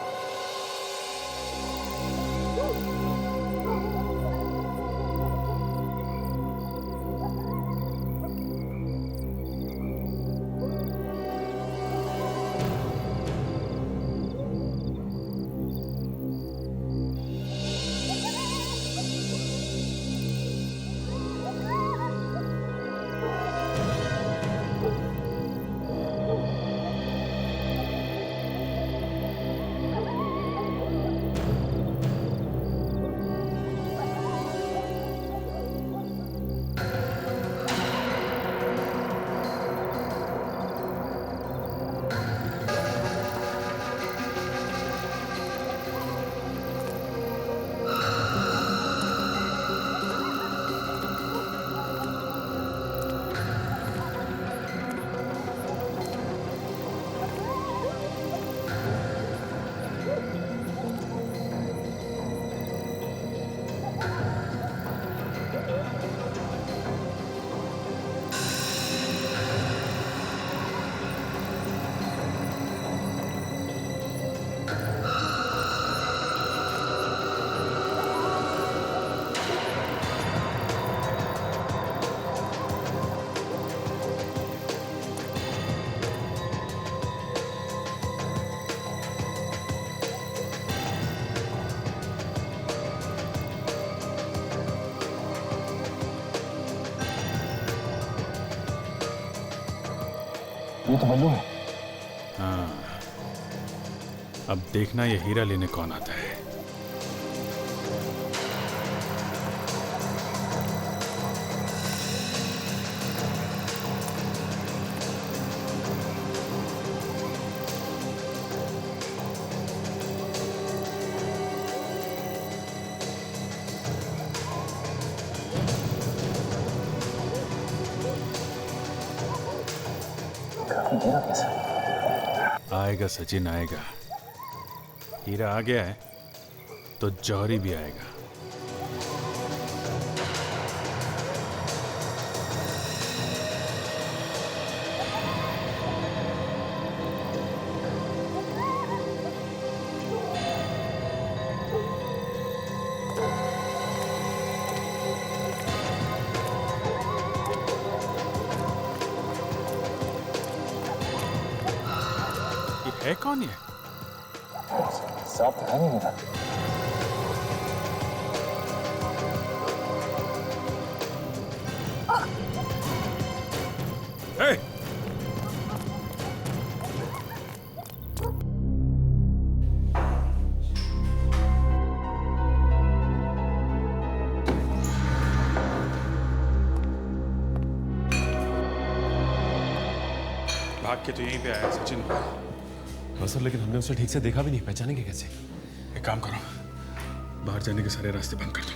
[SPEAKER 10] ये तो बल्लू है। हाँ, अब देखना ये हीरा लेने कौन आता है। आएगा सचिन आएगा। हीरा आ गया है तो जौहरी भी आएगा।
[SPEAKER 18] है कौन ये?
[SPEAKER 1] साफ है नहीं मेरा।
[SPEAKER 18] ए!
[SPEAKER 10] भाग के तो यहीं पे आया सचिन।
[SPEAKER 20] हाँ सर, लेकिन हमने उसे ठीक से देखा भी नहीं, पहचानेंगे कैसे?
[SPEAKER 10] एक काम करो, बाहर जाने के सारे रास्ते बंद कर दो।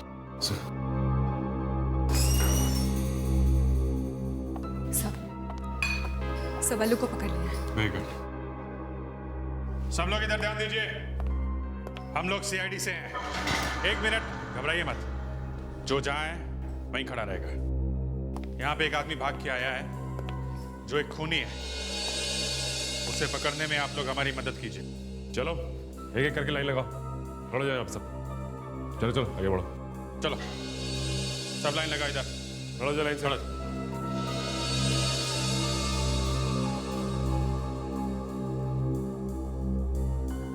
[SPEAKER 17] सब वालों को पकड़ लिया।
[SPEAKER 10] Very good. सब लोग इधर ध्यान दीजिए, हम लोग सीआईडी से हैं। 1 मिनट, घबराइए मत। जो जहां है वहीं खड़ा रहेगा। यहाँ पे एक आदमी भाग के आया है जो एक खूनी है। उसे पकड़ने में आप लोग हमारी मदद कीजिए।
[SPEAKER 20] चलो एक एक करके लाइन लगाओ, खड़ो जाओ आप सब। चलो चलो आगे बढ़ो।
[SPEAKER 10] चलो सब लाइन लगाओ, इधर
[SPEAKER 20] खड़ो जाओ लाइन से।
[SPEAKER 10] खड़ो।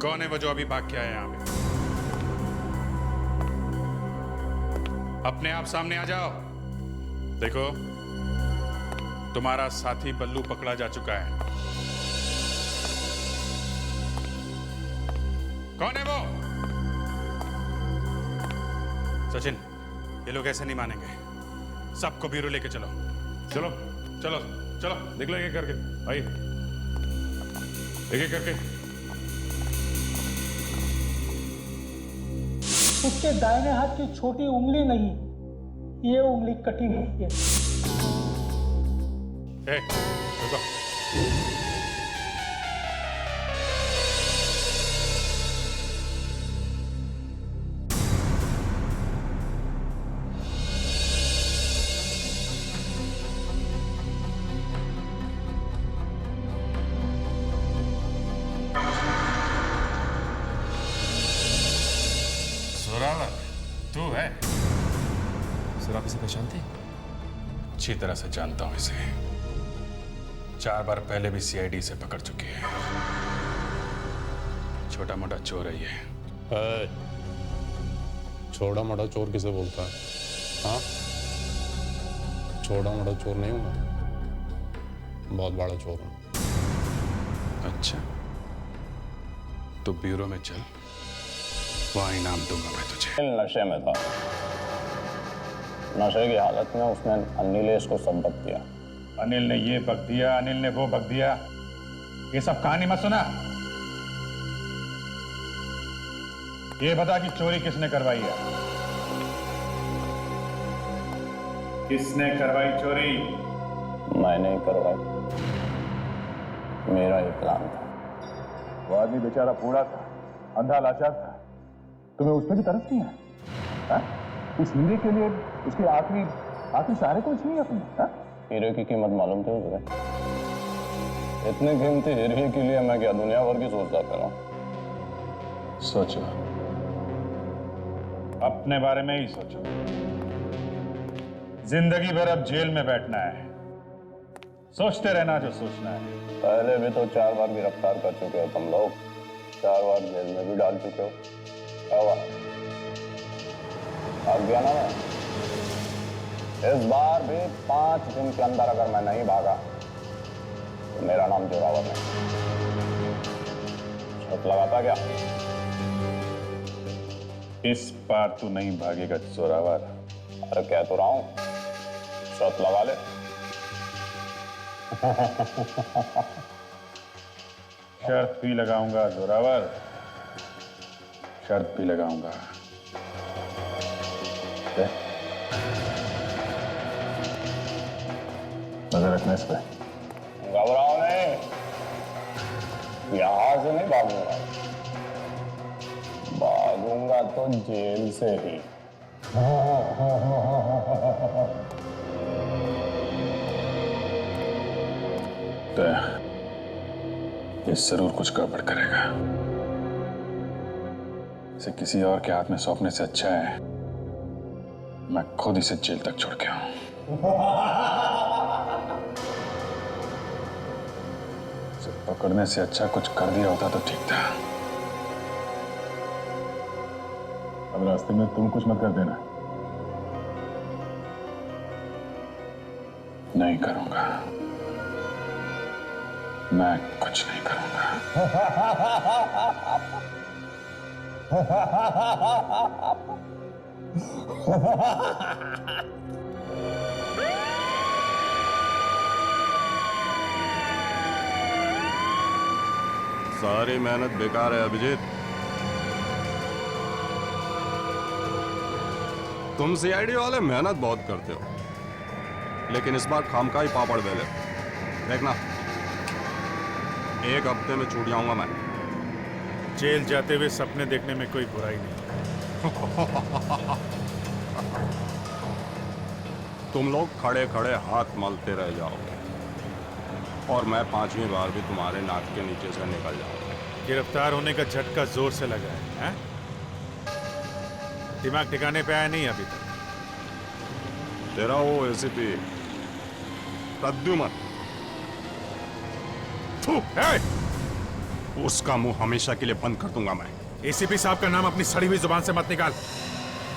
[SPEAKER 10] कौन है वो जो अभी भाग के आया यहाँ पे? अपने आप सामने आ जाओ। देखो, तुम्हारा साथी बल्लू पकड़ा जा चुका है। कौन है वो? सचिन, ये लोग ऐसे नहीं मानेंगे। सबको ब्यूरो लेके चलो।
[SPEAKER 20] चलो
[SPEAKER 10] चलो चलो,
[SPEAKER 20] निकलो एक एक करके, आइए एक एक करके।
[SPEAKER 19] उसके दाहिने हाथ की छोटी उंगली नहीं, ये उंगली कटी हुई है।
[SPEAKER 10] रुको। जोरावर, तू है?
[SPEAKER 20] सर आप इसे पहचानते हैं?
[SPEAKER 10] अच्छी तरह से जानता हूं इसे। 4 बार पहले भी सीआईडी से पकड़ चुकी है। छोटा मोटा चोर है ये।
[SPEAKER 21] छोटा मोटा चोर किसे बोलता है? हाँ, छोटा मोटा चोर नहीं हूं मैं, बहुत बड़ा चोर हूं।
[SPEAKER 10] अच्छा, तो ब्यूरो में चल, वहां इनाम दूंगा मैं तुझे।
[SPEAKER 1] नशे में था। नशे की हालत में उसने अनिलेश को सबक दिया।
[SPEAKER 14] अनिल ने ये बक दिया, अनिल ने वो बक दिया, ये सब कहानी मत सुना। ये बता कि चोरी किसने करवाई है? किसने करवाई चोरी?
[SPEAKER 1] मैंने ही करवाई, मेरा ही प्लान था।
[SPEAKER 14] वो आदमी बेचारा बूढ़ा था, अंधा लाचार था, तुम्हें उस पर भी तरस नहीं है? हाँ? उस हीरे के लिए उसके आखिरी सहारे को छीन लिया तुमने? हाँ?
[SPEAKER 1] हीरे की कीमत मालूम थी उसे? इतने कीमती हीरे के लिए मैं क्या दुनिया भर की सोचता करूं?
[SPEAKER 14] सोचो, अपने बारे में ही सोचो। जिंदगी भर अब जेल में बैठना है, सोचते रहना जो सोचना है।
[SPEAKER 1] पहले भी तो 4 बार गिरफ्तार कर चुके हो तुम लोग, 4 बार जेल में भी डाल चुके हो। क्या हुआ? भाग गया ना मैं? इस बार भी 5 दिन के अंदर अगर मैं नहीं भागा तो मेरा नाम जोरावर नहीं। शर्त लगाता क्या?
[SPEAKER 14] इस बार तू नहीं भागेगा जोरावर।
[SPEAKER 1] अरे कह तो रहा हूं, शर्त लगा ले।
[SPEAKER 14] शर्त भी लगाऊंगा जोरावर, शर्त भी लगाऊंगा। नजर रखना इस पे।
[SPEAKER 1] घबराओ नहीं, यहां से नहीं भागूंगा, भागूंगा तो जेल से ही।
[SPEAKER 14] ये जरूर कुछ गड़बड़ करेगा। इसे किसी और के हाथ में सौंपने से अच्छा है मैं खुद इसे जेल तक छोड़ के आऊं।
[SPEAKER 1] उसे पकड़ने से अच्छा कुछ कर दिया होता तो ठीक था। अब रास्ते में तुम कुछ मत कर देना। नहीं करूंगा, मैं कुछ नहीं करूंगा।
[SPEAKER 21] सारी मेहनत बेकार है अभिजीत। तुम सीआईडी वाले मेहनत बहुत करते हो, लेकिन इस बार खामखा ही पापड़ बेले। देखना, एक हफ्ते में छूट जाऊंगा मैं।
[SPEAKER 18] जेल जाते हुए सपने देखने में कोई बुराई नहीं।
[SPEAKER 21] तुम लोग खड़े खड़े हाथ मलते रह जाओगे और मैं 5वीं बार भी तुम्हारे नाक के नीचे से निकल जाऊंगा।
[SPEAKER 18] गिरफ्तार होने का झटका जोर से लगा है? दिमाग ठिकाने पे आया नहीं अभी तक?
[SPEAKER 21] तेरा वो एसीपी प्रद्युमन, उसका मुंह हमेशा के लिए बंद कर दूंगा मैं।
[SPEAKER 18] एसीपी साहब का नाम अपनी सड़ी हुई जुबान से मत निकाल।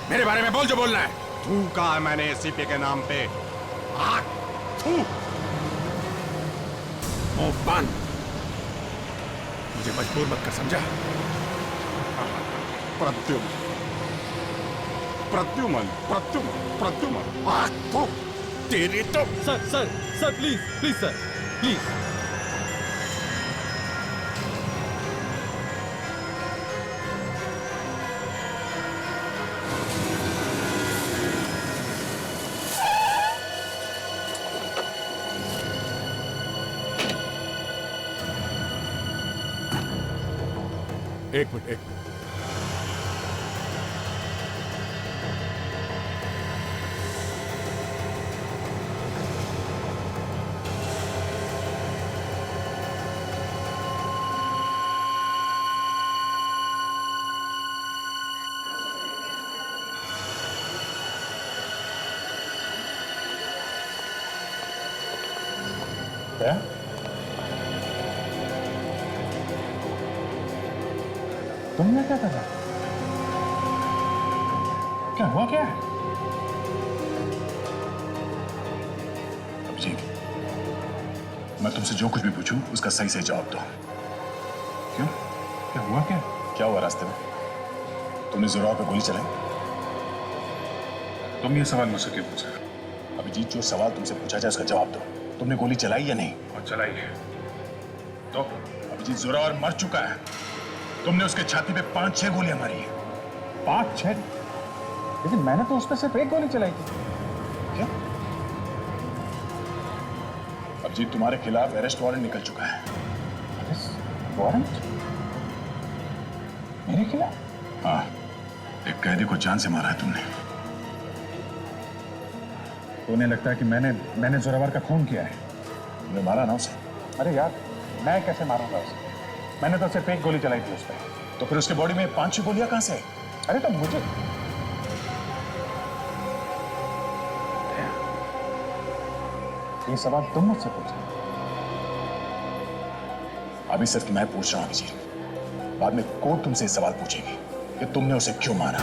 [SPEAKER 18] मेरे बारे में बोल जो बोलना है।
[SPEAKER 21] थू कहा है मैंने एसीपी के नाम पे? थू।
[SPEAKER 18] मुंह बंद। मुझे मजबूर मत कर, समझा?
[SPEAKER 21] प्रद्युमन, प्रद्युमन, प्रद्युमन, प्रद्युमन।
[SPEAKER 18] तेरी तो।
[SPEAKER 3] Sir sir sir please please sir please.
[SPEAKER 18] एक मिनट, एक मिनट।
[SPEAKER 1] क्या? तुमने क्या करा? क्या हुआ क्या? अभिजीत, मैं तुमसे जो कुछ भी पूछूं उसका सही से जवाब दो। क्यों? क्या हुआ क्या? क्या हुआ रास्ते में? तुमने जोरावर पे गोली चलाई? तुम ये सवाल मुझसे क्यों पूछ रहे हो? अभिजीत, जो सवाल तुमसे पूछा जाए उसका जवाब दो। तुमने गोली चलाई या नहीं? और चलाई है तो अभिजीत, जोरावर मर चुका है। तुमने उसके छाती पे 5-6 गोलियां मारी हैं। 5-6? लेकिन मैंने तो उस पर सिर्फ एक गोली चलाई थी। क्या? अभिजीत, तुम्हारे खिलाफ अरेस्ट वारंट निकल चुका है। Arrest warrant? मेरे खिलाफ? हाँ, एक कैदी को जान से मारा है तुमने। तो उन्हें लगता है कि मैंने जोरावर का खून किया है। तुमने मारा ना उसे? अरे यार, मैं कैसे मारूंगा उसे? मैंने तो सिर्फ एक गोली चलाई थी उस पर। तो फिर उसके बॉडी में 5-6 गोलियां कहां से? अरे तो मुझे ये सवाल तुम मुझसे पूछे। अभी सिर्फ मैं पूछ रहा हूं अभिजीत। बाद में कोर्ट तुमसे सवाल पूछेगी कि तुमने उसे क्यों मारा।